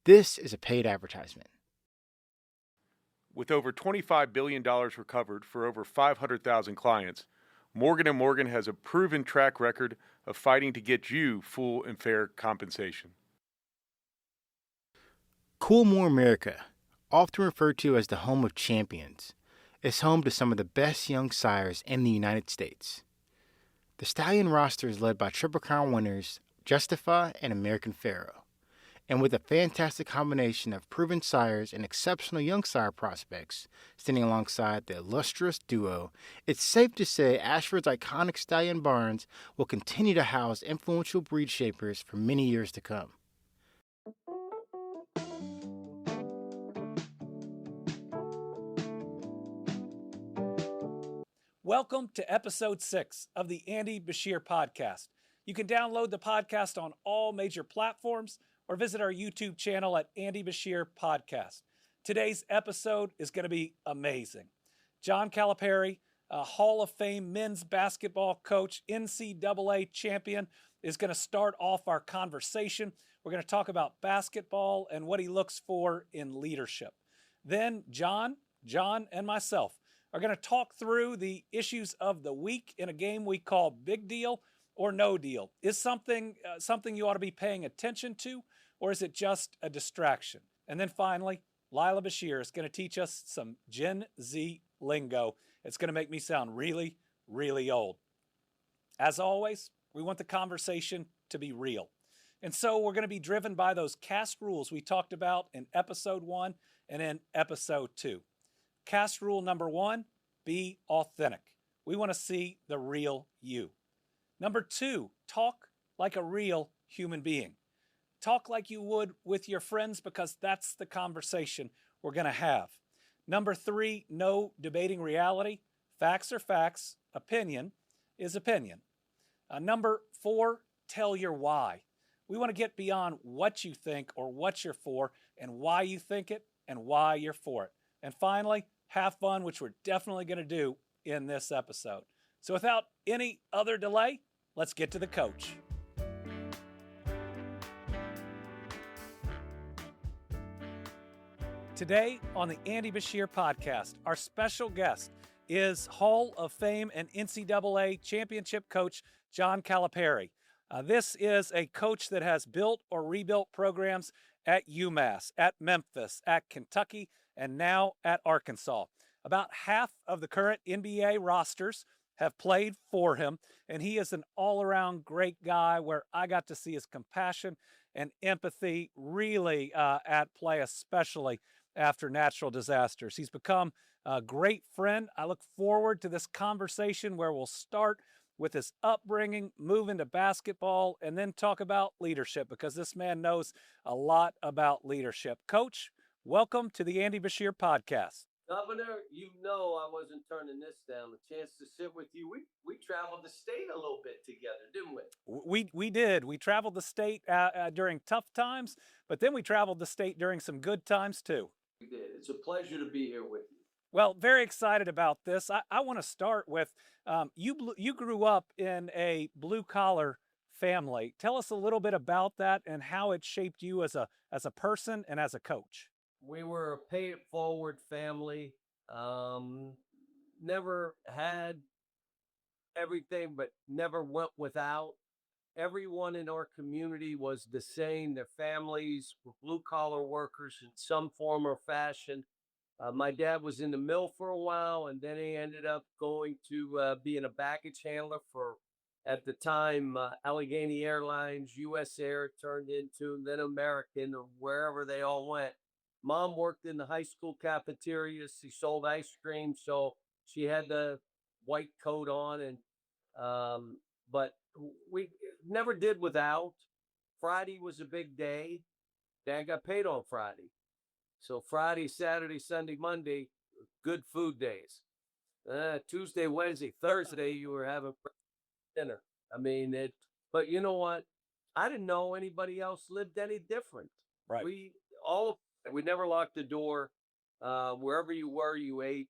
This is a paid advertisement. With over $25 billion recovered for over 500,000 clients, Morgan & Morgan has a proven track record of fighting to get you full and fair compensation. Coolmore America, often referred to as the home of champions, is home to some of the best young sires in the United States. The stallion roster is led by Triple Crown winners Justify and American Pharaoh. And with a fantastic combination of proven sires and exceptional young sire prospects standing alongside the illustrious duo, it's safe to say Ashford's iconic stallion barns will continue to house influential breed shapers for many years to come. Welcome to episode 6 of the Andy Beshear Podcast. You can download the podcast on all major platforms or visit our YouTube channel at Andy Beshear Podcast. Today's episode is going to be amazing. Jon Calipari, a Hall of Fame men's basketball coach, NCAA champion, is going to start off our conversation. We're going to talk about basketball and what he looks for in leadership. Then Jon, and myself are going to talk through the issues of the week in a game we call Big Deal or No Deal. Is something you ought to be paying attention to, or is it just a distraction? And then finally, Lila Beshear is going to teach us some Gen Z lingo. It's going to make me sound really, really old. As always, we want the conversation to be real. And so we're going to be driven by those cast rules we talked about in episode 1 and in episode 2. Cast rule number 1, be authentic. We want to see the real you. Number 2, talk like a real human being. Talk like you would with your friends because that's the conversation we're going to have. Number 3, no debating reality. Facts are facts. Opinion is opinion. Number 4, tell your why. We want to get beyond what you think or what you're for and why you think it and why you're for it. And finally, have fun, which we're definitely going to do in this episode. So without any other delay, let's get to the coach. Today on the Andy Beshear Podcast, our special guest is Hall of Fame and NCAA championship coach Jon Calipari. This is a coach that has built or rebuilt programs at UMass, at Memphis, at Kentucky, and now at Arkansas. About half of the current NBA rosters have played for him, and he is an all-around great guy where I got to see his compassion and empathy really at play, especially after natural disasters. He's become a great friend. I look forward to this conversation where we'll start with his upbringing, move into basketball, and then talk about leadership because this man knows a lot about leadership. Coach, welcome to the Andy Beshear Podcast. Governor, you know I wasn't turning this down. The chance to sit with you. We traveled the state a little bit together, didn't we? We did. We traveled the state during tough times, but then we traveled the state during some good times too. We did. It's a pleasure to be here with you. Well, very excited about this. I want to start with you grew up in a blue-collar family. Tell us a little bit about that and how it shaped you as a person and as a coach. We were a pay-it-forward family. Never had everything, but never went without. Everyone in our community was the same. Their families were blue-collar workers in some form or fashion. My dad was in the mill for a while, and then he ended up going to being a baggage handler for, at the time, Allegheny Airlines, U.S. Air turned into, then American, or wherever they all went. Mom worked in the high school cafeteria. She sold ice cream, so she had the white coat on, and but we never did without. Friday was a big day. Dad got paid on Friday. So Friday, Saturday, Sunday, Monday, good food days. Tuesday, Wednesday, Thursday, you were having dinner. I mean, but you know what? I didn't know anybody else lived any different. Right. We never locked the door. Wherever you were, you ate.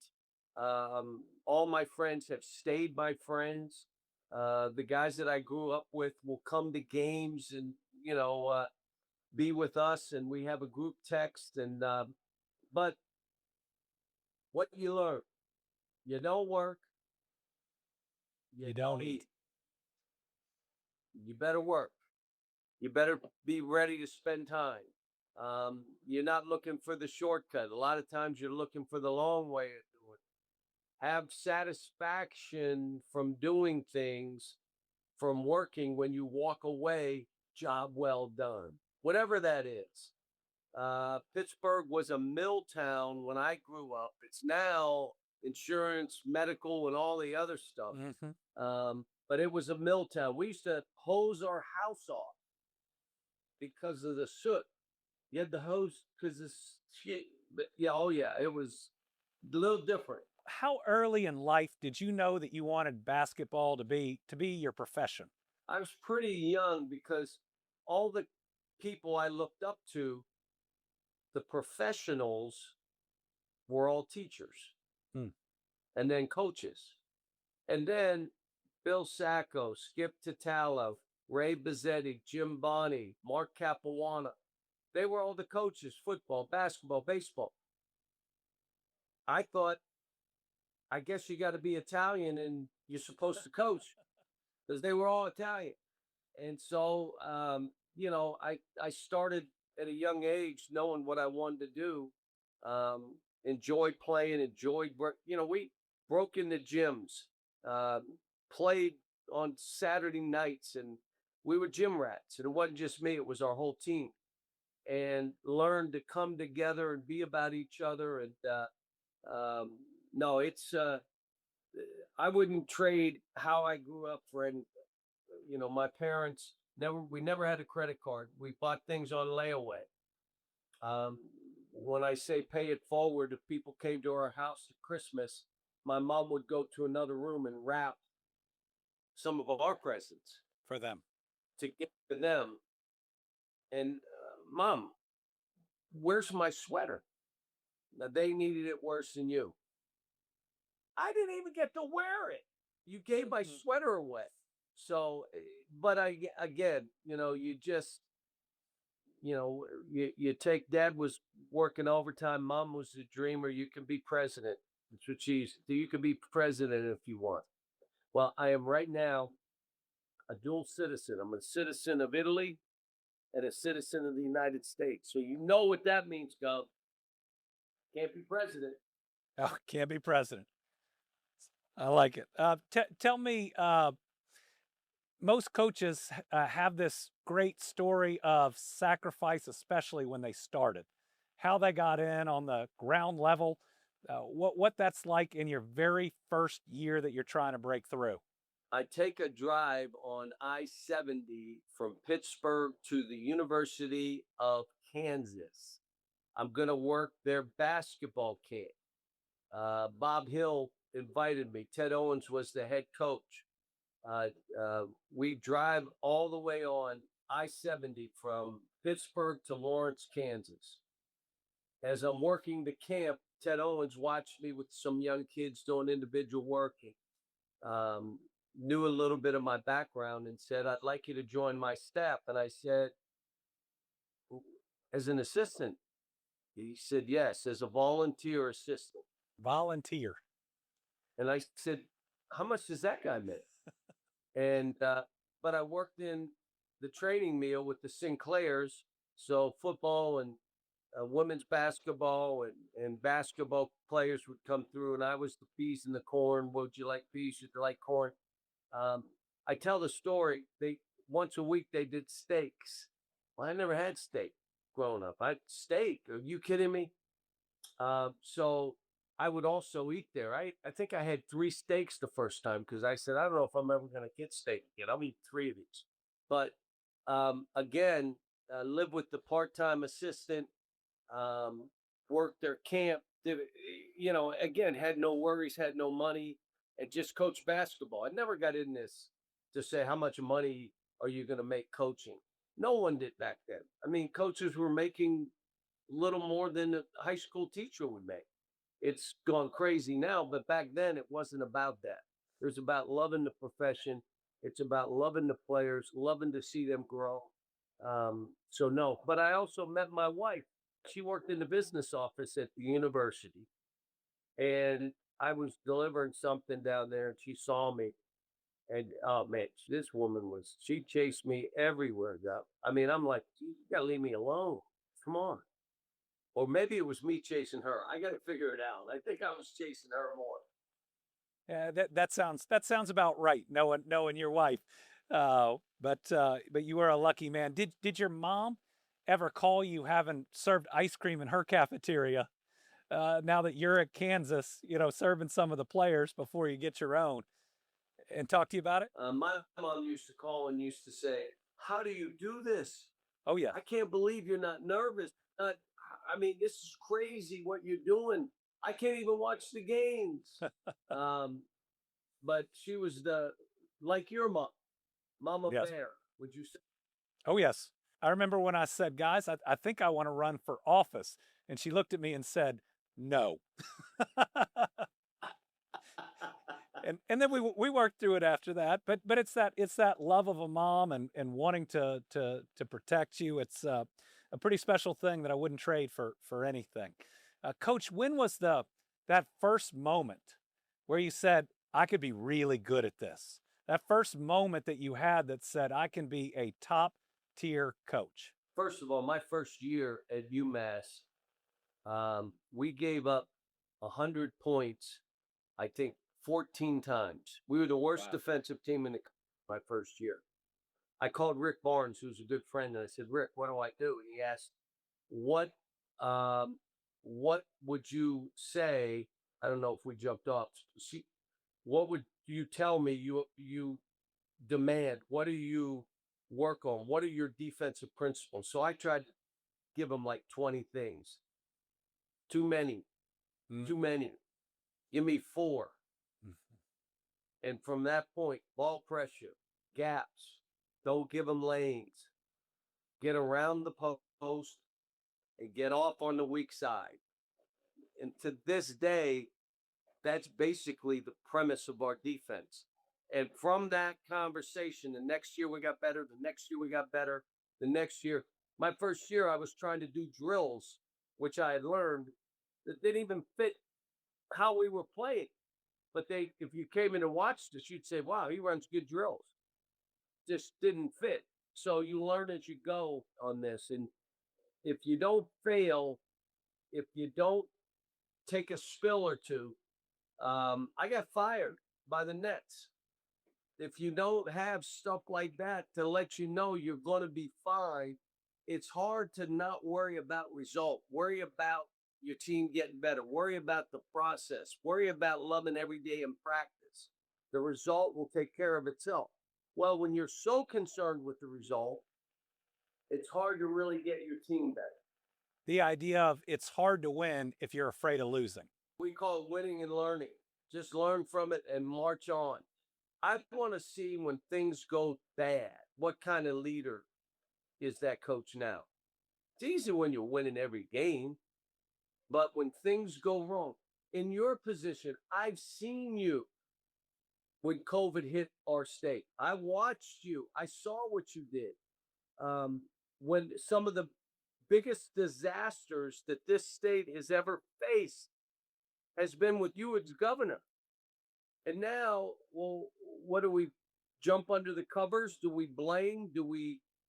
All my friends have stayed my friends. The guys that I grew up with will come to games, and be with us, and we have a group text. And but what you learn, you don't work, You don't eat. You better work. You better be ready to spend time. You're not looking for the shortcut. A lot of times you're looking for the long way of doing it. Have satisfaction from doing things, from working. When you walk away, job well done. Whatever that is. Pittsburgh was a mill town when I grew up. It's now insurance, medical, and all the other stuff. But it was a mill town. We used to hose our house off because of the soot. You had the hose because of shit. But yeah, oh yeah, it was a little different. How early in life did you know that you wanted basketball to be your profession? I was pretty young because all the people I looked up to, the professionals, were all teachers, and then coaches, and then Bill Sacco, Skip Tatalo, Ray Bizzetti, Jim Bonney, Mark Capuana. They were all the coaches: football, basketball, baseball. I thought, I guess you got to be Italian and you're supposed to coach, because they were all Italian. And so, I started at a young age knowing what I wanted to do. Enjoyed playing, we broke into gyms, played on Saturday nights, and we were gym rats. And it wasn't just me, it was our whole team. And learned to come together and be about each other. And no, it's, I wouldn't trade how I grew up for anything. My parents we never had a credit card. We bought things on layaway. When I say pay it forward, if people came to our house at Christmas, my mom would go to another room and wrap some of our presents for them to give to them. And Mom, where's my sweater? Now, they needed it worse than you. I didn't even get to wear it. You gave my sweater away. So, but again, you just, you take, Dad was working overtime. Mom was a dreamer. You can be president. That's what she used to do. You can be president if you want. Well, I am right now a dual citizen. I'm a citizen of Italy and a citizen of the United States. So you know what that means, Gov. Can't be president. Oh, can't be president. I like it. Tell me, most coaches have this great story of sacrifice, especially when they started, how they got in on the ground level, what that's like in your very first year that you're trying to break through. I take a drive on I-70 from Pittsburgh to the University of Kansas. I'm going to work their basketball camp. Bob Hill invited me. Ted Owens was the head coach. We drive all the way on I-70 from Pittsburgh to Lawrence, Kansas. As I'm working the camp, Ted Owens watched me with some young kids doing individual work. Knew a little bit of my background and said, I'd like you to join my staff. And I said, as an assistant? He said, yes, as a volunteer assistant. Volunteer. And I said, how much does that guy make? And, but I worked in the training meal with the Sinclairs. So football and women's basketball and basketball players would come through, and I was the peas and the corn. Would you like peas? Would you like corn? I tell the story. Once a week they did steaks. Well, I never had steak growing up. Steak? Are you kidding me? So I would also eat there. I think I had 3 steaks the first time because I said, I don't know if I'm ever going to get steak again. I'll eat 3 of these. But again, live with the part-time assistant, worked their camp, again, had no worries, had no money, and just coached basketball. I never got in this to say, how much money are you going to make coaching? No one did back then. I mean, coaches were making a little more than a high school teacher would make. It's gone crazy now, but back then it wasn't about that. It was about loving the profession. It's about loving the players, loving to see them grow. So no, but I also met my wife. She worked in the business office at the university, and I was delivering something down there, and she saw me. And oh man, this woman she chased me everywhere. I mean, I'm like, you gotta leave me alone. Come on. Or maybe it was me chasing her. I got to figure it out. I think I was chasing her more. Yeah, that sounds about right. Knowing your wife, but you were a lucky man. Did your mom ever call you having served ice cream in her cafeteria? Now that you're at Kansas, serving some of the players before you get your own, and talk to you about it. My mom used to call and used to say, "How do you do this? Oh yeah, I can't believe you're not nervous. I mean, this is crazy what you're doing. I can't even watch the games." But she was like your mom, Mama yes. Bear. Would you say? Oh yes. I remember when I said, guys, I think I want to run for office, and she looked at me and said, no. And then we worked through it after that. But it's that love of a mom and wanting to protect you. It's a pretty special thing that I wouldn't trade for anything. Coach, when was that first moment where you said, I could be really good at this? That first moment that you had that said, I can be a top tier coach. First of all, my first year at UMass, we gave up 100 points, I think 14 times. We were the worst defensive team in the my first year. I called Rick Barnes, who's a good friend, and I said, Rick, what do I do? And he asked, what would you say? I don't know if we jumped off. What would you tell me you demand? What do you work on? What are your defensive principles? So I tried to give him like 20 things. Too many. Too many. Give me 4. And from that point, ball pressure, gaps, don't give them lanes, get around the post, and get off on the weak side. And to this day, that's basically the premise of our defense. And from that conversation, the next year we got better, the next year we got better, the next year. My first year, I was trying to do drills, which I had learned that didn't even fit how we were playing. But if you came in and watched us, you'd say, wow, he runs good drills. Just didn't fit. So you learn as you go on this. And if you don't fail, if you don't take a spill or two, I got fired by the Nets. If you don't have stuff like that to let you know you're going to be fine, it's hard to not worry about result, worry about your team getting better, worry about the process, worry about loving every day in practice. The result will take care of itself. Well, when you're so concerned with the result, it's hard to really get your team better. The idea of it's hard to win if you're afraid of losing. We call it winning and learning. Just learn from it and march on. I want to see when things go bad, what kind of leader is that coach now? It's easy when you're winning every game, but when things go wrong, in your position, I've seen you when COVID hit our state. I watched you. I saw what you did. When some of the biggest disasters that this state has ever faced has been with you as governor. And now, well, what do we jump under the covers? Do we blame?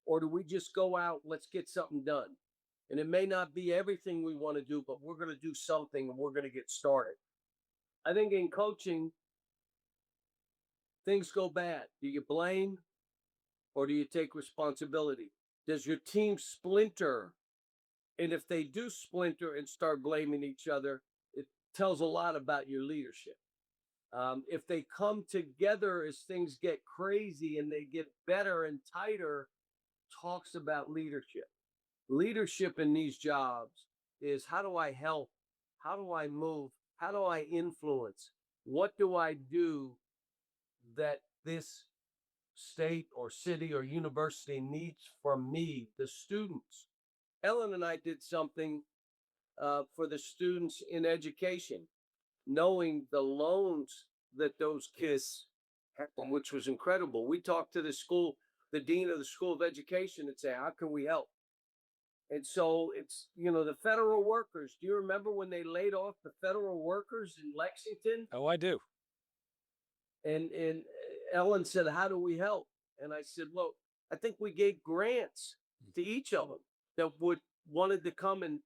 Or do we just go out, let's get something done? And it may not be everything we want to do, but we're going to do something and we're going to get started. I think in coaching, things go bad. Do you blame or do you take responsibility? Does your team splinter? And if they do splinter and start blaming each other, it tells a lot about your leadership. If they come together as things get crazy and they get better and tighter, talks about leadership. Leadership in these jobs is how do I help? How do I move? How do I influence? What do I do that this state or city or university needs from me, the students? Ellen and I did something for the students in education, knowing the loans that those kids had, which was incredible. We talked to the school. the dean of the School of Education and say, how can we help? And so it's, the federal workers. Do you remember when they laid off the federal workers in Lexington? Oh, I do. And Ellen said, how do we help? And I said, look, I think we gave grants to each of them that wanted to come and,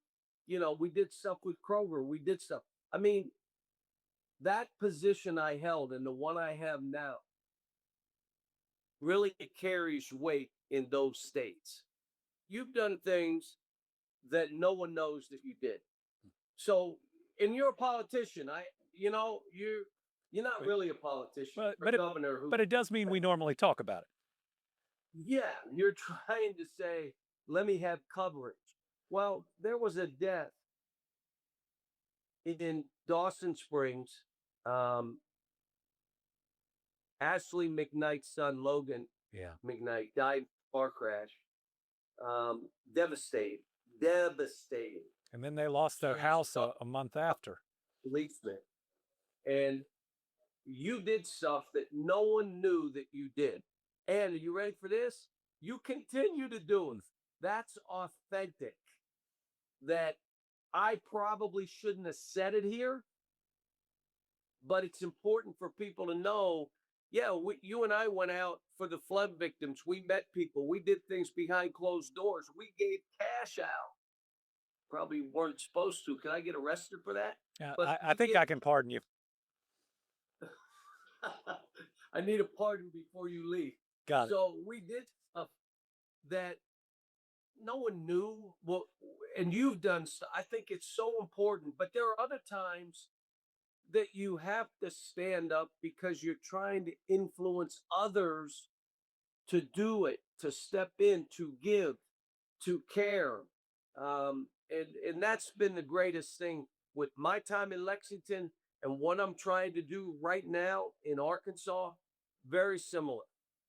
we did stuff with Kroger. We did stuff. I mean, that position I held and the one I have now really carries weight in those states. You've done things that no one knows that you did. So, and you're a politician. You're not really a politician, governor. But it does mean we normally talk about it. Yeah, you're trying to say, let me have coverage. Well, there was a death in Dawson Springs. Ashley McKnight's son, Logan McKnight, died in a car crash. Devastating. And then they lost their house a month after. Policeman. And you did stuff that no one knew that you did. And are you ready for this? You continue to do it. That's authentic. That I probably shouldn't have said it here, but it's important for people to know. Yeah, you and I went out for the flood victims. We met people. We did things behind closed doors. We gave cash out. Probably weren't supposed to. Can I get arrested for that? Yeah, I think I can pardon you. I need a pardon before you leave. Got it. So we did stuff that no one knew. Well, and you've done stuff. I think it's so important. But there are other times that you have to stand up because you're trying to influence others to do it, to step in, to give, to care. And that's been the greatest thing with my time in Lexington and what I'm trying to do right now in Arkansas. Very similar.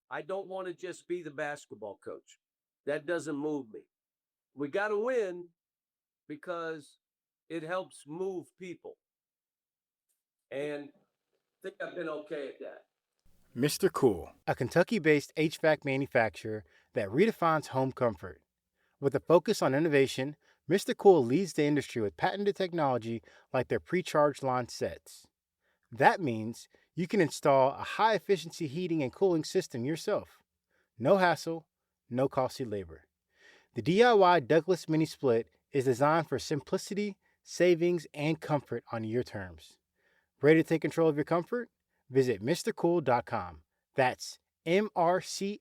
I don't want to just be the basketball coach. That doesn't move me. We got to win because it helps move people. And I think I've been okay at that. Mr. Cool, a Kentucky-based HVAC manufacturer that redefines home comfort. With a focus on innovation, Mr. Cool leads the industry with patented technology like their pre-charged line sets. That means you can install a high-efficiency heating and cooling system yourself. No hassle, no costly labor. The DIY Douglas Mini Split is designed for simplicity, savings, and comfort on your terms. Ready to take control of your comfort? Visit MrCool.com. That's MRCOOL.com.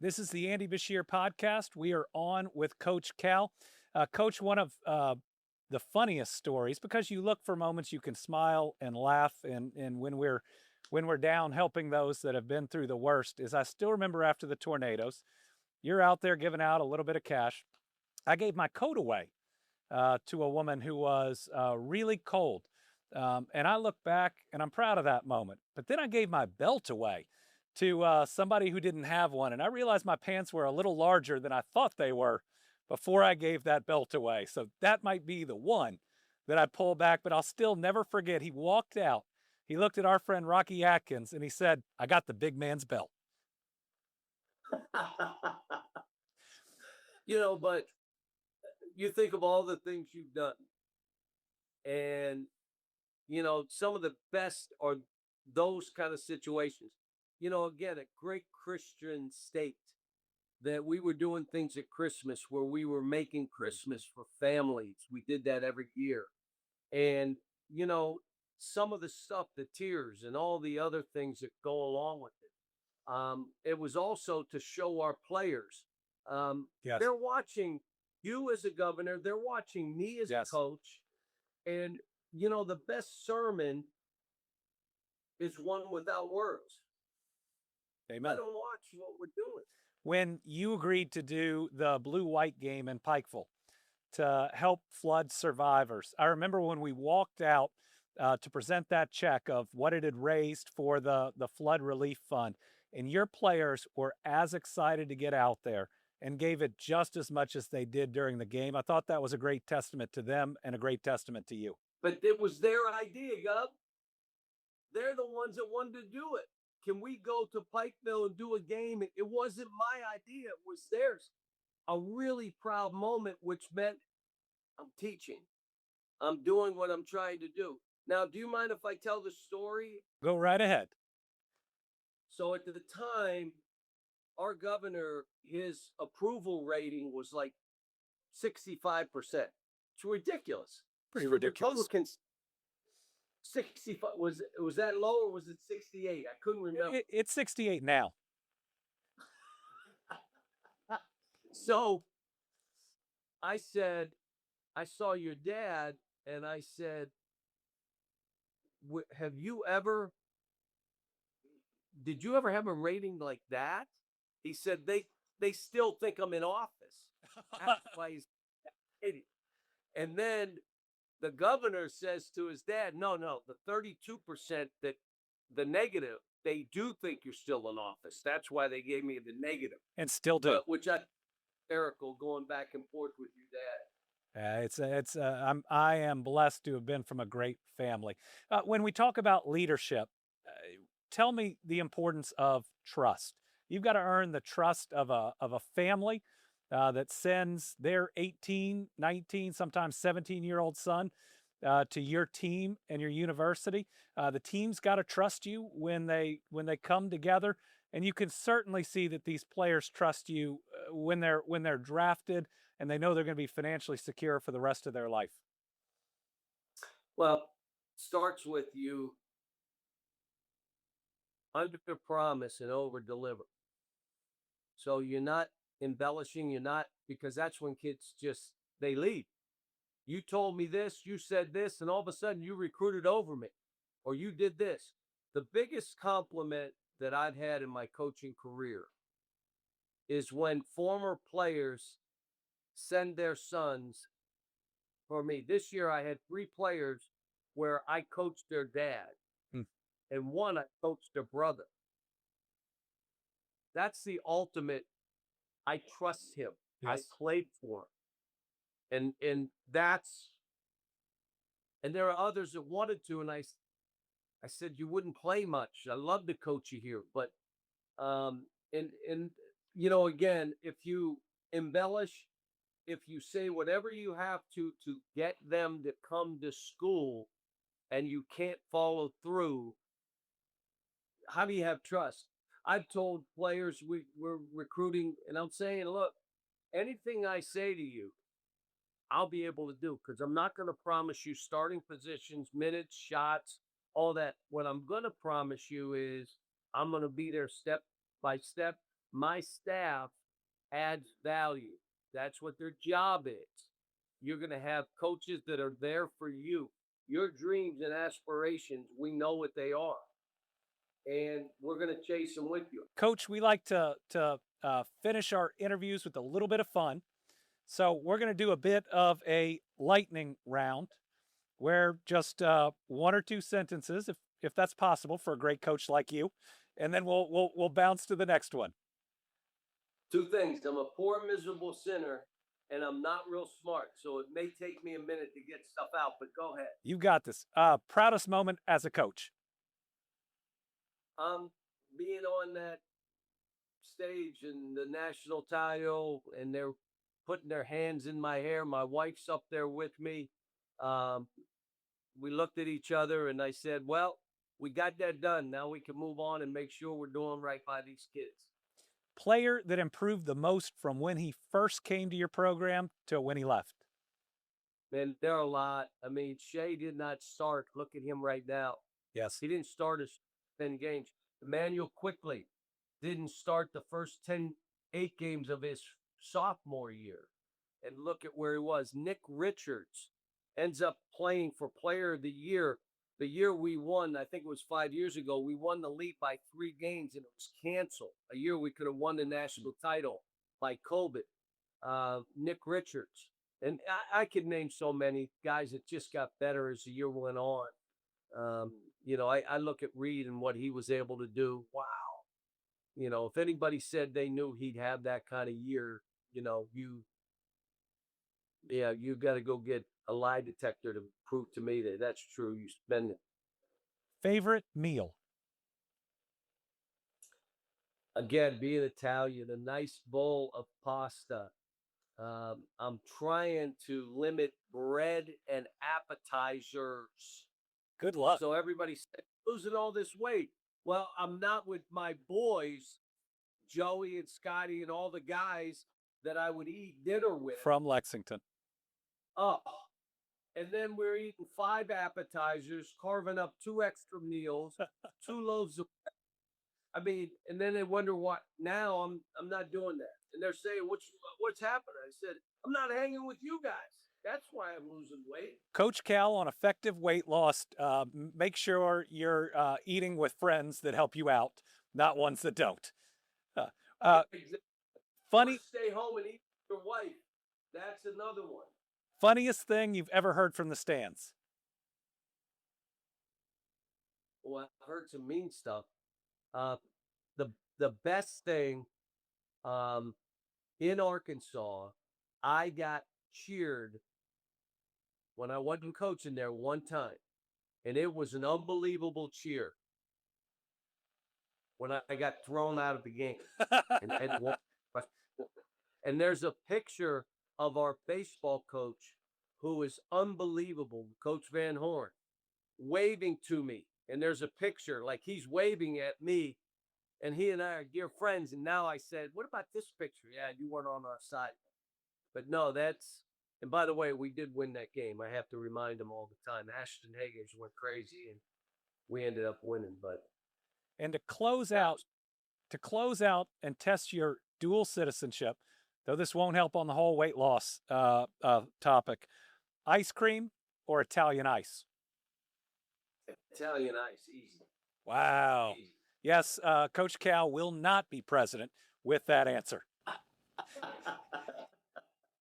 This is the Andy Beshear Podcast. We are on with Coach Cal. Coach, one of the funniest stories, because you look for moments you can smile and laugh, and when we're down helping those that have been through the worst, is I still remember after the tornadoes, you're out there giving out a little bit of cash. I gave my coat away to a woman who was really cold. And I look back and I'm proud of that moment. But then I gave my belt away to somebody who didn't have one. And I realized my pants were a little larger than I thought they were before I gave that belt away. So that might be the one that I pull back, but I'll still never forget. He walked out. He looked at our friend Rocky Atkins and he said, "I got the big man's belt." But you think of all the things you've done. And, some of the best are those kind of situations. Again, a great Christian state that we were doing things at Christmas where we were making Christmas for families. We did that every year. And, some of the stuff, the tears and all the other things that go along with it. It was also to show our players. Yes. They're watching you as a governor. They're watching me as a coach. And, the best sermon is one without words. Amen. I don't watch what we're doing. When you agreed to do the blue-white game in Pikeville to help flood survivors, I remember when we walked out to present that check of what it had raised for the flood relief fund, and your players were as excited to get out there and gave it just as much as they did during the game. I thought that was a great testament to them and a great testament to you. But it was their idea, Gub. They're the ones that wanted to do it. can we go to Pikeville and do a game? It wasn't my idea. It was theirs. A really proud moment, which meant I'm teaching. I'm doing what I'm trying to do. Now, do you mind if I tell the story? Go right ahead. So at the time, our governor, his approval rating was like 65%. It's ridiculous. Pretty ridiculous. Republicans, 65 was that low or was it 68? I couldn't remember. It's 68 now. So I said, I saw your dad, and I said, did you ever have a rating like that? He said, they still think I'm in office. That's why he's idiot. And then the governor says to his dad, no, the 32% that the negative, they do think you're still in office. That's why they gave me the negative. And still do. Which I hysterical going back and forth with your dad. I am blessed to have been from a great family. When we talk about leadership, tell me the importance of trust. You've got to earn the trust of a family that sends their 18, 19, sometimes 17-year-old son to your team and your university. The team's got to trust you when they come together, and you can certainly see that these players trust you when they're drafted and they know they're going to be financially secure for the rest of their life. Well, starts with you under promise and over deliver. So you're not embellishing, because that's when kids they leave. You told me this, you said this, and all of a sudden you recruited over me, or you did this. The biggest compliment that I've had in my coaching career is when former players send their sons for me. This year I had 3 players where I coached their dad, and 1 I coached their brother. That's the ultimate. I trust him. Yes. I played for him. And there are others that wanted to, and I said, you wouldn't play much. I love to coach you here. But again, if you embellish, if you say whatever you have to get them to come to school and you can't follow through, how do you have trust? I've told players we're recruiting, and I'm saying, look, anything I say to you, I'll be able to do, because I'm not going to promise you starting positions, minutes, shots, all that. What I'm going to promise you is I'm going to be there step by step. My staff adds value. That's what their job is. You're going to have coaches that are there for you. Your dreams and aspirations, we know what they are, and we're going to chase them with you. Coach, we like to finish our interviews with a little bit of fun. So we're going to do a bit of a lightning round where just 1 or 2 sentences, if that's possible for a great coach like you, and then we'll bounce to the next one. 2 things. I'm a poor, miserable sinner, and I'm not real smart, so it may take me a minute to get stuff out, but go ahead. You got this. Proudest moment as a coach? Being on that stage in the national title, and they're putting their hands in my hair. My wife's up there with me. We looked at each other, and I said, well, we got that done. Now we can move on and make sure we're doing right by these kids. Player that improved the most from when he first came to your program to when he left? Man, there are a lot. I mean, Shea did not start. Look at him right now. Yes. He didn't start his 10 games. Emmanuel quickly didn't start the first 8 games of his sophomore year. And look at where he was. Nick Richards ends up playing for Player of the Year. The year we won, I think it was 5 years ago, we won the league by 3 games, and it was canceled. A year we could have won the national title by COVID. Nick Richards. And I could name so many guys that just got better as the year went on. I look at Reed and what he was able to do. Wow. If anybody said they knew he'd have that kind of year, you got to go get a lie detector to prove to me that that's true. You spend it. Favorite meal? again, being Italian, a nice bowl of pasta. I'm trying to limit bread and appetizers. Good luck. So everybody's losing all this weight. Well, I'm not with my boys, Joey and Scotty and all the guys that I would eat dinner with. From Lexington. Oh, and then we're eating 5 appetizers, carving up 2 extra meals, 2 loaves of. I mean, and then they wonder what. Now I'm not doing that, and they're saying, "What's happening?" I said, "I'm not hanging with you guys. That's why I'm losing weight." Coach Cal on effective weight loss. Make sure you're eating with friends that help you out, not ones that don't. Exactly. Funny. Or stay home and eat with your wife. That's another one. Funniest thing you've ever heard from the stands? Well, I've heard some mean stuff. The best thing in Arkansas, I got cheered when I wasn't coaching there one time, and it was an unbelievable cheer when I got thrown out of the game. And there's a picture of our baseball coach who is unbelievable, Coach Van Horn, waving to me. And there's a picture like he's waving at me, and he and I are dear friends. And now I said, what about this picture? Yeah, you weren't on our side. But no, and by the way, we did win that game. I have to remind them all the time. Ashton Hagers went crazy, and we ended up winning. And to close out and test your dual citizenship, though this won't help on the whole weight loss topic, ice cream or Italian ice? Italian ice, easy. Wow. Easy. Yes, Coach Cal will not be president with that answer.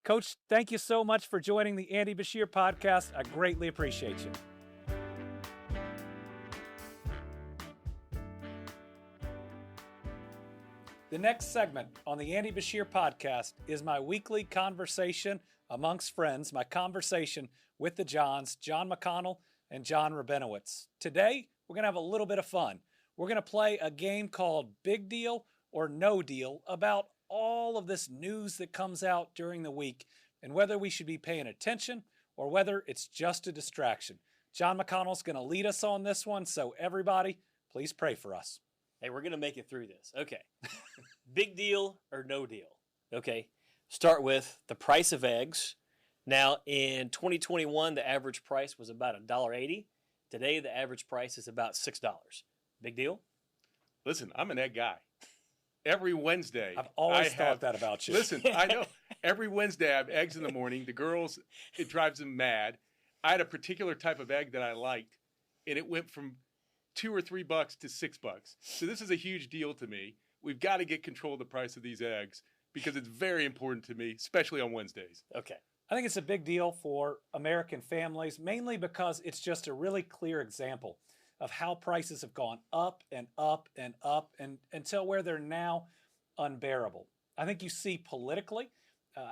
Coach, thank you so much for joining the Andy Beshear Podcast. I greatly appreciate you. The next segment on the Andy Beshear Podcast is my weekly conversation amongst friends, my conversation with the Johns, John McConnell and John Rabinowitz. Today, we're going to have a little bit of fun. We're going to play a game called Big Deal or No Deal about all of this news that comes out during the week and whether we should be paying attention or whether it's just a distraction. John McConnell's going to lead us on this one, so everybody, please pray for us. Hey, we're going to make it through this. Okay. Big deal or no deal? Okay. Start with the price of eggs. Now, in 2021, the average price was about $1.80. Today, the average price is about $6. Big deal? Listen, I'm an egg guy. Every Wednesday. I've always thought that about you. Listen, I know. Every Wednesday I have eggs in the morning. The girls, it drives them mad. I had a particular type of egg that I liked, and it went from $2 or $3 to $6. So this is a huge deal to me. We've got to get control of the price of these eggs because it's very important to me, especially on Wednesdays. Okay. I think it's a big deal for American families, mainly because it's just a really clear example of how prices have gone up and up and up and until where they're now unbearable. I think you see politically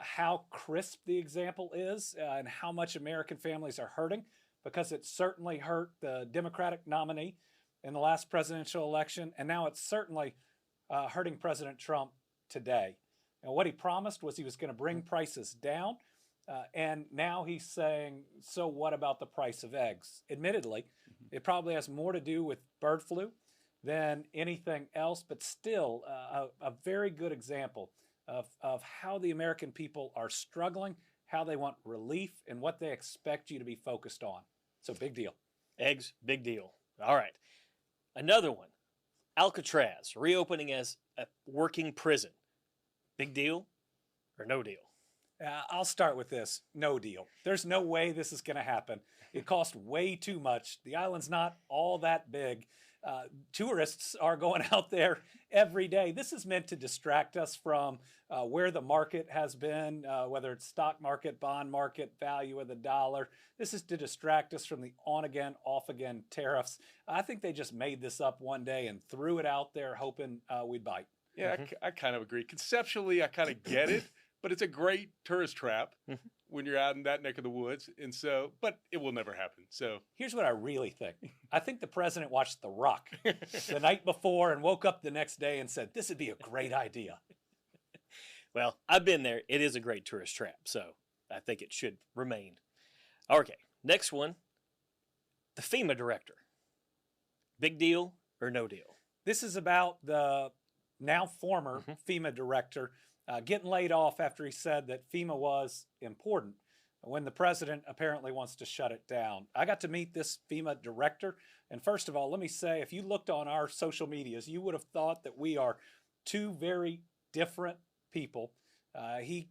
how crisp the example is and how much American families are hurting, because it certainly hurt the Democratic nominee in the last presidential election, and now it's certainly hurting President Trump today. And what he promised was he was going to bring prices down, and now he's saying, so what about the price of eggs? Admittedly, it probably has more to do with bird flu than anything else, but still a very good example of how the American people are struggling, how they want relief, and what they expect you to be focused on. So big deal. Eggs, big deal. All right. Another one. Alcatraz, reopening as a working prison. Big deal or no deal? I'll start with this. No deal. There's no way this is going to happen. It costs way too much. The island's not all that big. Tourists are going out there every day. This is meant to distract us from where the market has been, whether it's stock market, bond market, value of the dollar. This is to distract us from the on-again, off-again tariffs. I think they just made this up one day and threw it out there hoping we'd bite. Yeah, I kind of agree. Conceptually, I kind of get it, but it's a great tourist trap when you're out in that neck of the woods. And so, but it will never happen. So Here's what I really think. I think the president watched The Rock the night before and woke up the next day and said, this would be a great idea. Well, I've been there. It is a great tourist trap, so I think it should remain. Okay, next one, the FEMA director. Big deal or no deal? This is about the now former FEMA director getting laid off after he said that FEMA was important when the president apparently wants to shut it down. I got to meet this FEMA director. And first of all, let me say, if you looked on our social medias, you would have thought that we are two very different people. He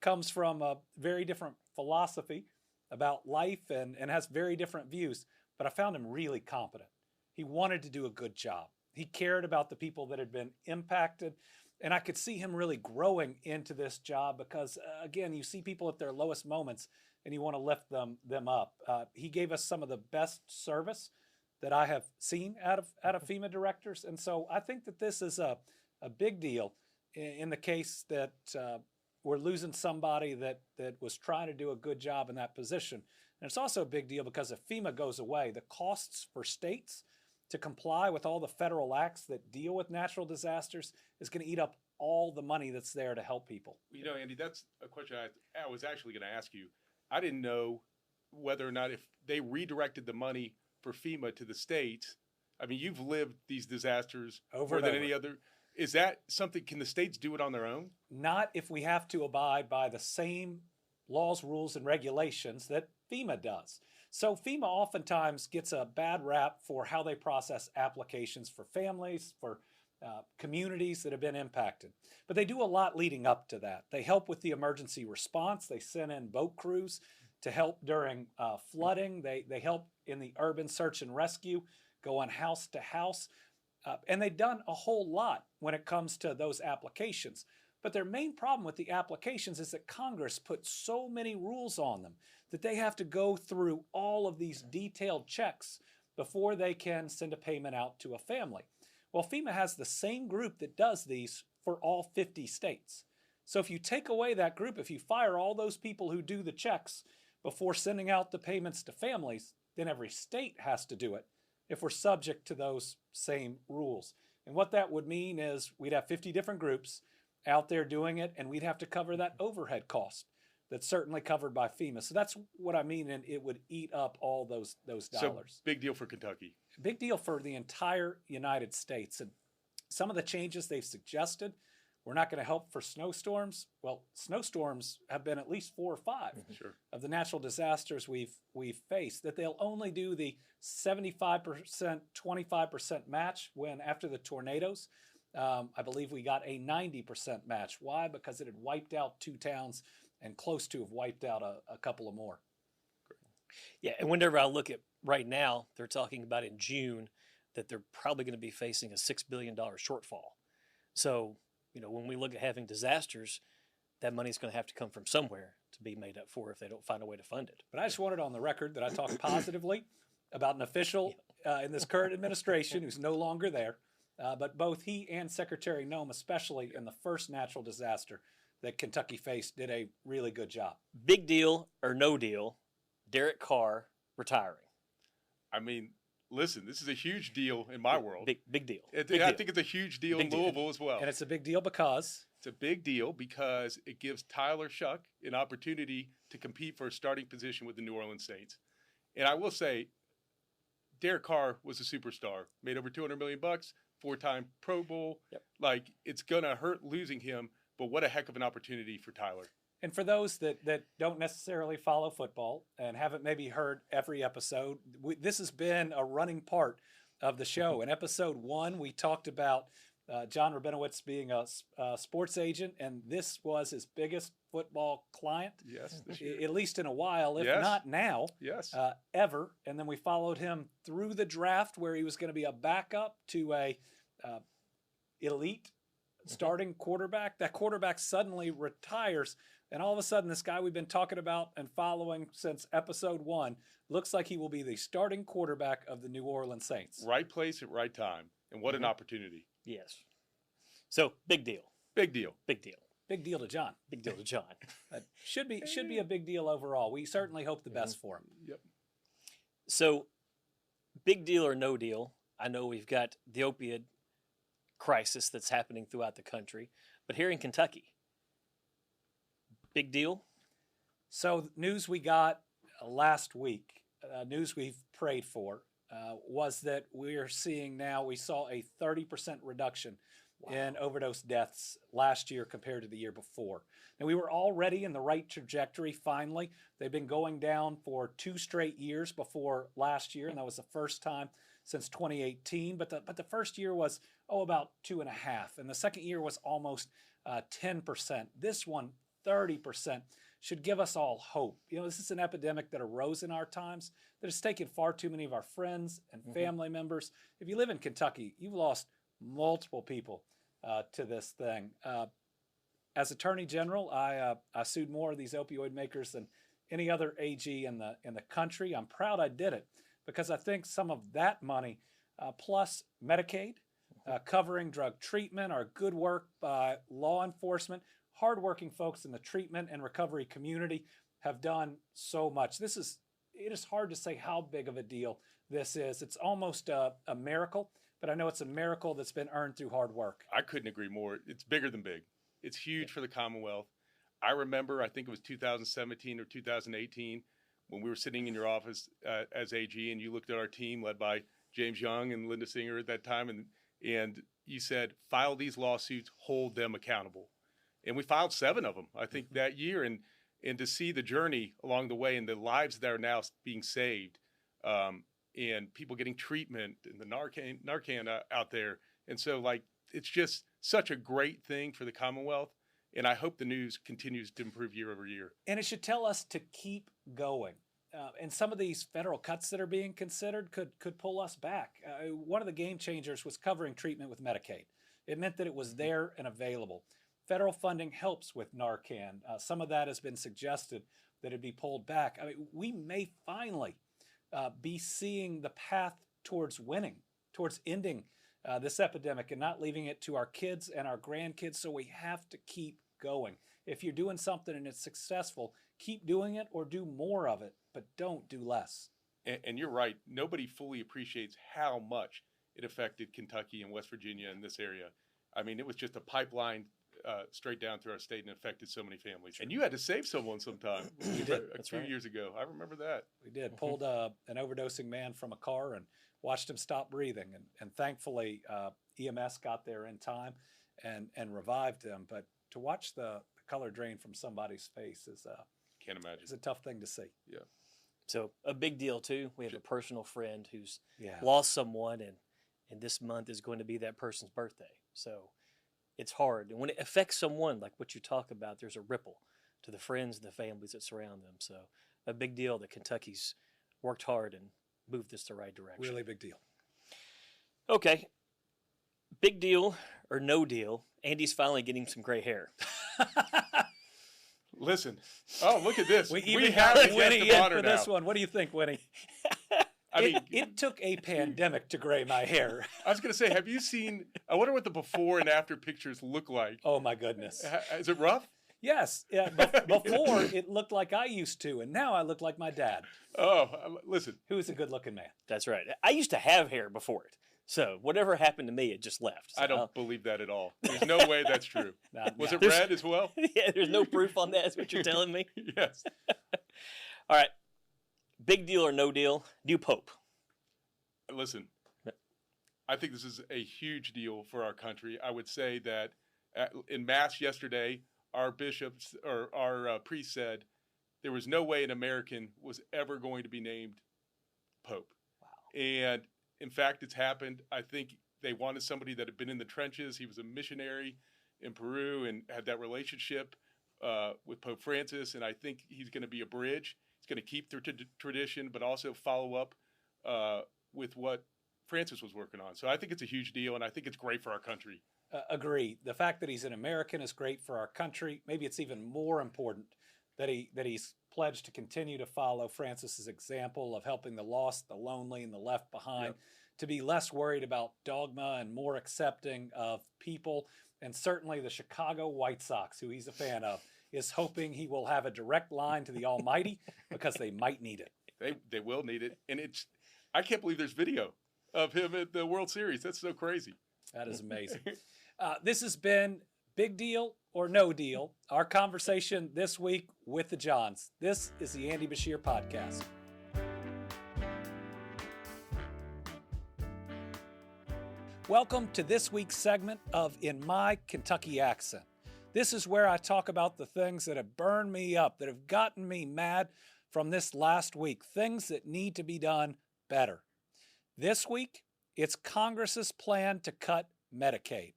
comes from a very different philosophy about life and has very different views, but I found him really competent. He wanted to do a good job. He cared about the people that had been impacted. And I could see him really growing into this job because, again, you see people at their lowest moments and you want to lift them up. He gave us some of the best service that I have seen out of FEMA directors. And so I think that this is a big deal in the case that we're losing somebody that was trying to do a good job in that position. And it's also a big deal because if FEMA goes away, the costs for states to comply with all the federal acts that deal with natural disasters is going to eat up all the money that's there to help people. You know, Andy, that's a question I was actually going to ask you. I didn't know whether or not if they redirected the money for FEMA to the states. I mean, you've lived these disasters Over more and than over. any other. Is that something, can the states do it on their own? Not if we have to abide by the same laws, rules, and regulations that FEMA does. So FEMA oftentimes gets a bad rap for how they process applications for families, for communities that have been impacted. But they do a lot leading up to that. They help with the emergency response. They send in boat crews to help during flooding. They help in the urban search and rescue, go on house to house. And they've done a whole lot when it comes to those applications. But their main problem with the applications is that Congress put so many rules on them that they have to go through all of these detailed checks before they can send a payment out to a family. Well, FEMA has the same group that does these for all 50 states. So if you take away that group, if you fire all those people who do the checks before sending out the payments to families, then every state has to do it if we're subject to those same rules. And what that would mean is we'd have 50 different groups out there doing it, and we'd have to cover that overhead cost that's certainly covered by FEMA. So that's what I mean, and it would eat up all those dollars. So big deal for Kentucky. Big deal for the entire United States. And some of the changes they've suggested were not going to help for snowstorms. Well, snowstorms have been at least 4 or 5 of the natural disasters we've faced. That they'll only do the 75%, 25% match when after the tornadoes. I believe we got a 90% match. Why? Because it had wiped out 2 towns and close to have wiped out a couple of more. Yeah, and whenever I look at right now, they're talking about in June that they're probably going to be facing a $6 billion shortfall. So, you know, when we look at having disasters, that money's going to have to come from somewhere to be made up for if they don't find a way to fund it. But I just wanted on the record that I talked positively about an official in this current administration who's no longer there. But both he and Secretary Noem, especially in the first natural disaster that Kentucky faced, did a really good job. Big deal or no deal, Derek Carr retiring. I mean, listen, this is a huge deal in my world. Big deal. I think it's a huge deal in Louisville as well. And it's a big deal because? It's a big deal because it gives Tyler Shuck an opportunity to compete for a starting position with the New Orleans Saints. And I will say, Derek Carr was a superstar, made over $200 million, 4-time Pro Bowl. Yep. Like, it's going to hurt losing him, but what a heck of an opportunity for Tyler. And for those that don't necessarily follow football and haven't maybe heard every episode, this has been a running part of the show. In episode 1, we talked about John Rabinowitz being a sports agent, and this was his biggest football client, Yes, at least in a while, if not now, ever. And then we followed him through the draft where he was going to be a backup to a elite starting quarterback. That quarterback suddenly retires, and all of a sudden this guy we've been talking about and following since episode 1 looks like he will be the starting quarterback of the New Orleans Saints. Right place at right time, and what an opportunity. Yes. So, big deal. Big deal. Big deal. Big deal to John. Big deal to John. Should be a big deal overall. We certainly hope the best for him. Yep. So, big deal or no deal? I know we've got the opioid crisis that's happening throughout the country, but here in Kentucky, big deal? So, news we got last week, news we've prayed for, was that we saw a 30% reduction in overdose deaths last year compared to the year before. Now, we were already in the right trajectory finally. They've been going down for 2 straight years before last year, and that was the first time since 2018. But the first year was, about 2.5%, and the second year was almost 10%. This one, 30%, should give us all hope. This is an epidemic that arose in our times that has taken far too many of our friends and family members. If you live in Kentucky, you've lost multiple people to this thing. As Attorney General, I sued more of these opioid makers than any other AG in the country. I'm proud I did it because I think some of that money, plus Medicaid, covering drug treatment, are good work by law enforcement. Hardworking folks in the treatment and recovery community have done so much. It is hard to say how big of a deal this is. It's almost a miracle, but I know it's a miracle that's been earned through hard work. I couldn't agree more. It's bigger than big. It's huge for the Commonwealth. I remember, I think it was 2017 or 2018, when we were sitting in your office as AG, and you looked at our team led by James Young and Linda Singer at that time, and you said, file these lawsuits, hold them accountable. And we filed 7 of them, I think, that year. And to see the journey along the way and the lives that are now being saved, and people getting treatment and the Narcan out there. And so, it's just such a great thing for the Commonwealth. And I hope the news continues to improve year over year. And it should tell us to keep going. And some of these federal cuts that are being considered could pull us back. One of the game changers was covering treatment with Medicaid. It meant that it was there and available. Federal funding helps with Narcan. Some of that has been suggested that it be pulled back. We may finally be seeing the path towards winning, towards ending this epidemic and not leaving it to our kids and our grandkids. So we have to keep going. If you're doing something and it's successful, keep doing it or do more of it, but don't do less. And you're right. Nobody fully appreciates how much it affected Kentucky and West Virginia in this area. It was just a pipeline straight down through our state and affected so many families. And you had to save someone sometime. We did. A few years ago. I remember that. We did. Pulled an overdosing man from a car and watched him stop breathing. And thankfully, EMS got there in time and revived him. But to watch the color drain from somebody's face Can't imagine. It's a tough thing to see. Yeah. So a big deal, too. We have a personal friend who's lost someone, and this month is going to be that person's birthday. So it's hard. And when it affects someone, like what you talk about, there's a ripple to the friends and the families that surround them. So a big deal that Kentucky's worked hard and moved this the right direction. Really big deal. Okay. Big deal or no deal, Andy's finally getting some gray hair. Listen. Oh, look at this. We have have a Winnie guest of in honor for this now. one. What do you think, Winnie? It took a pandemic to gray my hair. I was going to say, have you seen, I wonder what the before and after pictures look like. Oh, my goodness. Is it rough? Yes. Yeah, before, it looked like I used to, and now I look like my dad. Oh, listen. Who is a good-looking man. That's right. I used to have hair before it. So whatever happened to me, it just left. So I don't believe that at all. There's no way that's true. Was it red as well? Yeah, there's no proof on that, is what you're telling me? Yes. All right. Big deal or no deal, new pope. Listen, I think this is a huge deal for our country. I would say that in Mass yesterday, our bishops or our priest said there was no way an American was ever going to be named pope. Wow. And in fact, it's happened. I think they wanted somebody that had been in the trenches. He was a missionary in Peru and had that relationship with Pope Francis. And I think he's going to be a bridge. He's going to keep the tradition, but also follow up with what Francis was working on. So I think it's a huge deal, and I think it's great for our country. Agree. The fact that he's an American is great for our country. Maybe it's even more important that he's pledged to continue to follow Francis's example of helping the lost, the lonely, and the left behind, to be less worried about dogma and more accepting of people and certainly the Chicago White Sox, who he's a fan of, is hoping he will have a direct line to the Almighty because they might need it. They will need it. And I can't believe there's video of him at the World Series. That's so crazy. That is amazing. This has been Big Deal or No Deal, our conversation this week with the Johns. This is the Andy Beshear Podcast. Welcome to this week's segment of In My Kentucky Accent. This is where I talk about the things that have burned me up, that have gotten me mad from this last week, things that need to be done better. This week, it's Congress's plan to cut Medicaid.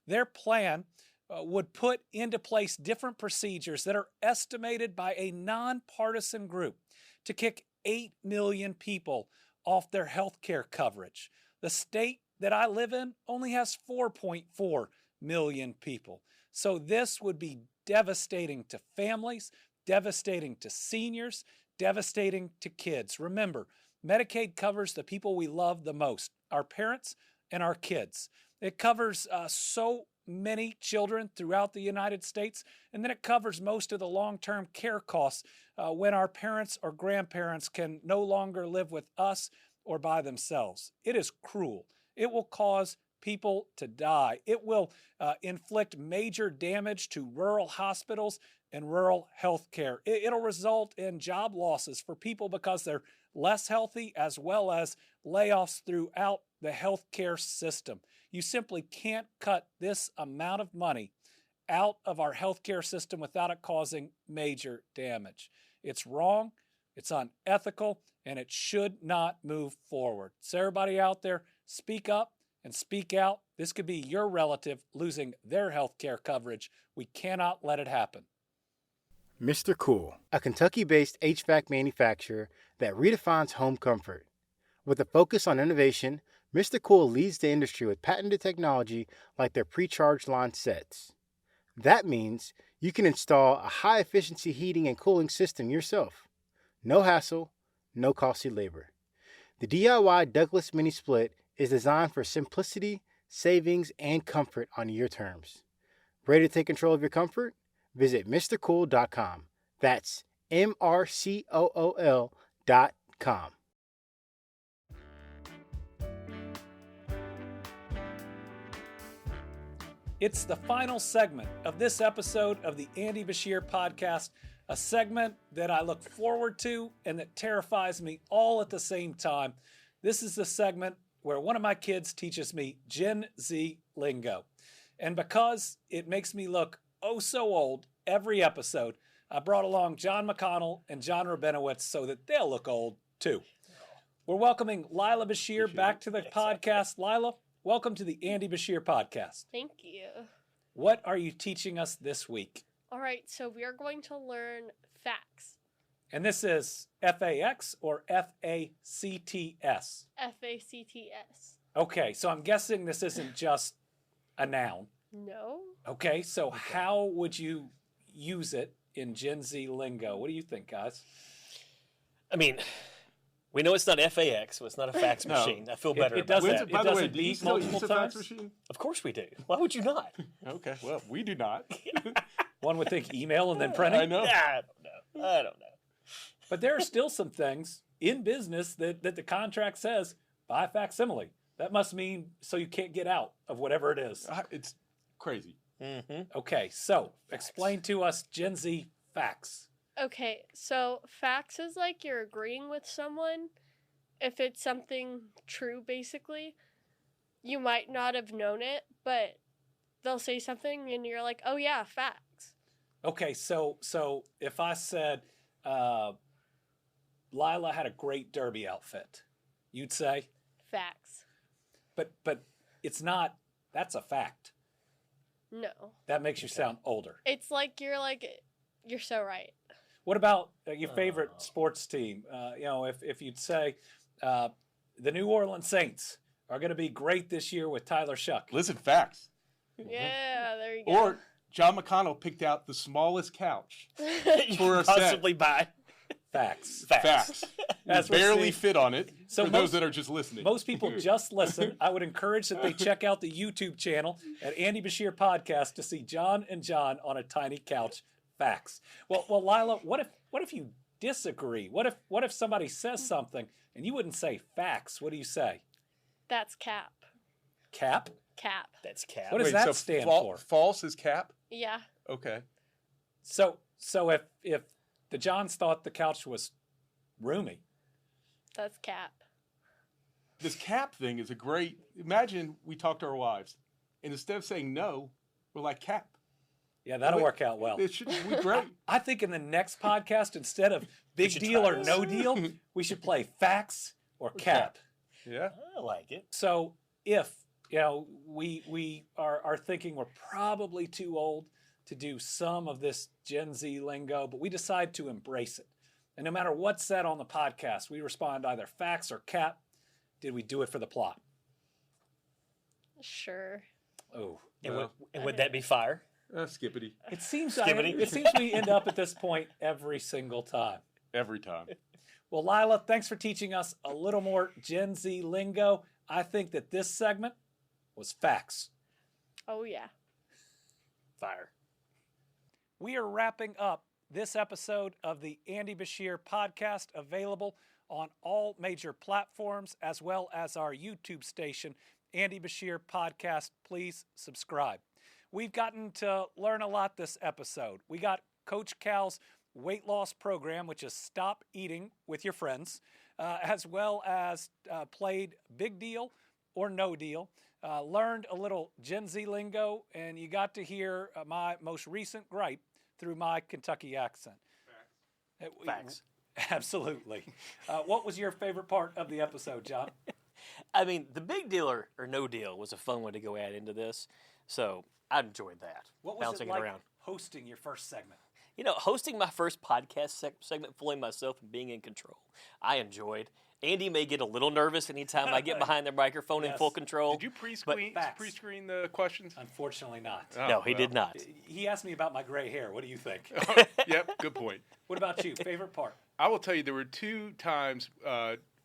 Their plan would put into place different procedures that are estimated by a nonpartisan group to kick 8 million people off their health care coverage. The state that I live in only has 4.4 million people. So this would be devastating to families, devastating to seniors, devastating to kids. Remember, Medicaid covers the people we love the most, our parents and our kids. It covers so many children throughout the United States, and then it covers most of the long-term care costs when our parents or grandparents can no longer live with us or by themselves. It is cruel. It will cause people to die. It will inflict major damage to rural hospitals and rural health care. It'll result in job losses for people because they're less healthy, as well as layoffs throughout the healthcare system. You simply can't cut this amount of money out of our healthcare system without it causing major damage. It's wrong, it's unethical, and it should not move forward. So everybody out there, speak up and speak out. This could be your relative losing their healthcare coverage. We cannot let it happen. Mr. Cool, a Kentucky-based HVAC manufacturer that redefines home comfort. With a focus on innovation, Mr. Cool leads the industry with patented technology like their pre-charged line sets. That means you can install a high-efficiency heating and cooling system yourself. No hassle, no costly labor. The DIY Douglas Mini Split is designed for simplicity, savings, and comfort on your terms. Ready to take control of your comfort? Visit MrCool.com. That's MRCOOL.com. It's the final segment of this episode of the Andy Beshear Podcast, a segment that I look forward to and that terrifies me all at the same time. This is the segment where one of my kids teaches me Gen Z Lingo. And because it makes me look oh so old every episode, I brought along John McConnell and John Rabinowitz so that they'll look old too. We're welcoming Lila Beshear back to the podcast. Lila, welcome to the Andy Beshear Podcast. Thank you. What are you teaching us this week? All right, so we are going to learn facts. And this is FAX or FACTS? FACTS. Okay, so I'm guessing this isn't just a noun. No. Okay, so how would you use it in Gen Z lingo? What do you think, guys? I mean, we know it's not FAX, so it's not a fax No. machine. I feel better It about doesn't. that. It By the way, doesn't do you beep still use multiple a fax times? machine? Of course we do. Why would you not? Okay, well, we do not. One would think email and then printing. I know. I don't know. But there are still some things in business that the contract says by facsimile. That must mean so you can't get out of whatever it is. It's crazy. Mm-hmm. Okay, so explain to us Gen Z facts. Okay, so facts is like you're agreeing with someone. If it's something true, basically, you might not have known it, but they'll say something and you're like, oh yeah, facts. Okay, so if I said Lila had a great derby outfit, you'd say? Facts. But it's not, that's a fact. No. That makes you sound older. It's like you're so right. What about your favorite sports team? If you'd say the New Orleans Saints are going to be great this year with Tyler Shuck. Listen, facts. Yeah, there you go. Or John McConnell picked out the smallest couch You For could a set. possibly buy. Facts. Facts. As we Barely see. fit on it So for those that are just listening. Most people just listen. I would encourage that they check out the YouTube channel at Andy Beshear Podcast to see Jon and John on a tiny couch. Facts. Well, Lila, what if you disagree? What if somebody says something and you wouldn't say facts? What do you say? That's cap. Cap? Cap. That's cap. What does that stand for? False is cap? Yeah. Okay. So if the Johns thought the couch was roomy, That's cap. This cap thing is a great. Imagine we talk to our wives, and instead of saying no, we're like cap. yeah, that'll work out well. It should be great. I think in the next podcast, instead of big should deal try or this. no deal, we should play facts or cap. Yeah. I like it. So if we are thinking we're probably too old to do some of this Gen Z lingo, but we decide to embrace it. And no matter what's said on the podcast, we respond either facts or cap. Did we do it for the plot? Sure. Oh, And would that be fire? Skippity. it seems Skibbity. it seems we end up at this point every single time. Every time. Well, Lila, thanks for teaching us a little more Gen Z lingo. I think that this segment was facts. Oh, yeah. Fire. We are wrapping up this episode of the Andy Beshear Podcast, available on all major platforms as well as our YouTube station, Andy Beshear Podcast. Please subscribe. We've gotten to learn a lot this episode. We got Coach Cal's weight loss program, which is Stop Eating with Your Friends, as well as played Big Deal or No Deal. Learned a little Gen Z lingo, and you got to hear my most recent gripe through my Kentucky accent. Facts. Absolutely. What was your favorite part of the episode, John? I mean, the big deal or no deal was a fun way to go add into this. So I enjoyed that. What was bouncing it like around. hosting your first segment? Hosting my first podcast segment fully myself and being in control, I enjoyed. Andy may get a little nervous anytime I get behind the microphone in Yes. full control. Did you pre-screen the questions? Unfortunately not. Oh, No, he well. did not. He asked me about my gray hair. What do you think? Yep, good point. What about you? Favorite part? I will tell you, there were two times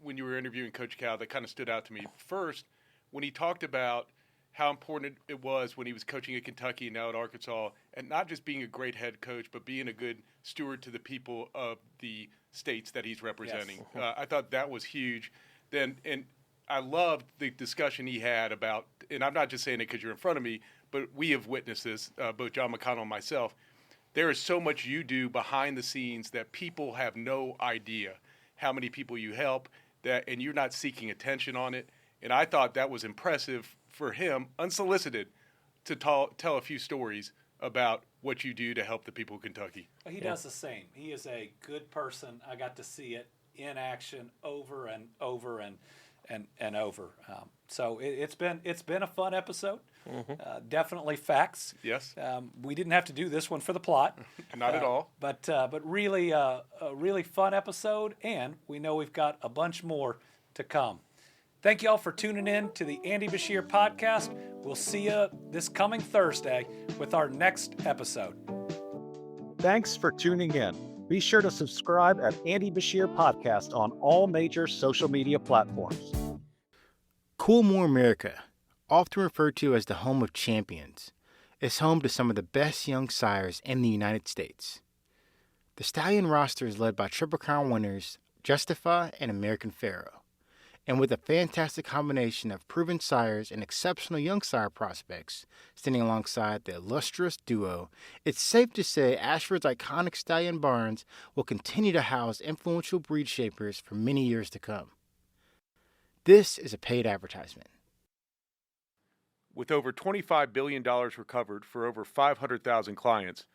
when you were interviewing Coach Cal that kind of stood out to me. First, when he talked about how important it was when he was coaching at Kentucky and now at Arkansas, and not just being a great head coach, but being a good steward to the people of the states that he's representing. Yes. I thought that was huge. And I loved the discussion he had about, and I'm not just saying it because you're in front of me, but we have witnessed this, both John McConnell and myself. There is so much you do behind the scenes that people have no idea how many people you help, and you're not seeking attention on it. And I thought that was impressive for him, unsolicited, to tell a few stories about what you do to help the people of Kentucky. He does the same. He is a good person. I got to see it in action over and over and over. So it's been a fun episode. Definitely facts. Yes. We didn't have to do this one for the plot. Not at all. But really a really fun episode, and we know we've got a bunch more to come. Thank you all for tuning in to the Andy Beshear Podcast. We'll see you this coming Thursday with our next episode. Thanks for tuning in. Be sure to subscribe at Andy Beshear Podcast on all major social media platforms. Coolmore, America, often referred to as the home of champions, is home to some of the best young sires in the United States. The stallion roster is led by Triple Crown winners Justify and American Pharaoh. And with a fantastic combination of proven sires and exceptional young sire prospects standing alongside the illustrious duo, it's safe to say Ashford's iconic stallion barns will continue to house influential breed shapers for many years to come. This is a paid advertisement. With over $25 billion recovered for over 500,000 clients,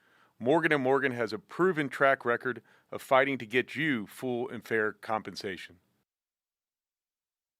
Morgan & Morgan has a proven track record of fighting to get you full and fair compensation.